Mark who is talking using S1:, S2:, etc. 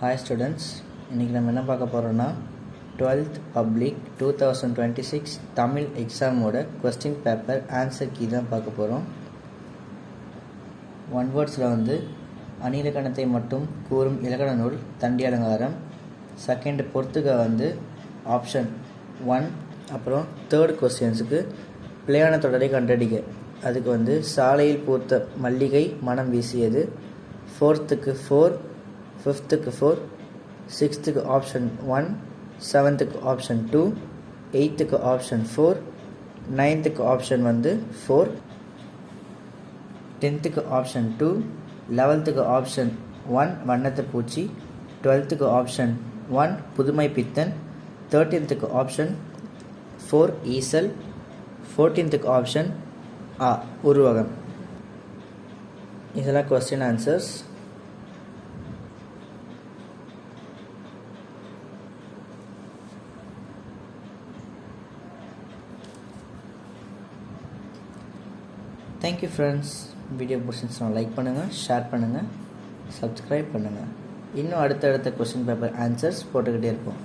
S1: Hi students, இன்னைக்கு நம்ம என்ன பார்க்க போறோம்னா 12th public 2026 தமிழ் எக்ஸாமோட கொஸ்டின் பேப்பர் ஆன்சர் கீ தான் பார்க்க போறோம். ஒன் வேர்ட்ஸ்ல வந்து அணிலக்கணத்தை மட்டும் கூறும் இலக்கண நூல் தண்டி அலங்காரம். செகண்ட் பொறுத்துக வந்து ஆப்ஷன் 1. அப்புறம் தேர்ட் கொஸ்டின்ஸுக்கு பிழையான தொடரை கண்டறிக. அதுக்கு வந்து சாலையில் பூத்த மல்லிகை மனம் வீசியது. ஃபோர்த்துக்கு 4, ஃபிஃப்த்துக்கு 4, சிக்ஸ்த்துக்கு ஆப்ஷன் 1, செவன்த்துக்கு ஆப்ஷன் 2, எயித்துக்கு ஆப்ஷன் 4, நைன்த்துக்கு ஆப்ஷன் வந்து 4, 10த்துக்கு ஆப்ஷன் 2, 11த்துக்கு ஆப்ஷன் 1 வண்ணத்து பூச்சி, 12த்துக்கு ஆப்ஷன் 1 புதுமை பித்தன், 13த்துக்கு ஆப்ஷன் 4 ஈசல், 14த்துக்கு ஆப்ஷன் உருவகம். இதெல்லாம் question answers. Thank you friends. Video பிடிச்சிருந்துச்சுன்னா லைக் பண்ணுங்கள், ஷேர் பண்ணுங்கள், சப்ஸ்கிரைப் பண்ணுங்கள். இன்னும் அடுத்தடுத்த கொஸ்டின் பேப்பர் ஆன்சர்ஸ் போட்டுக்கிட்டே இருப்போம்.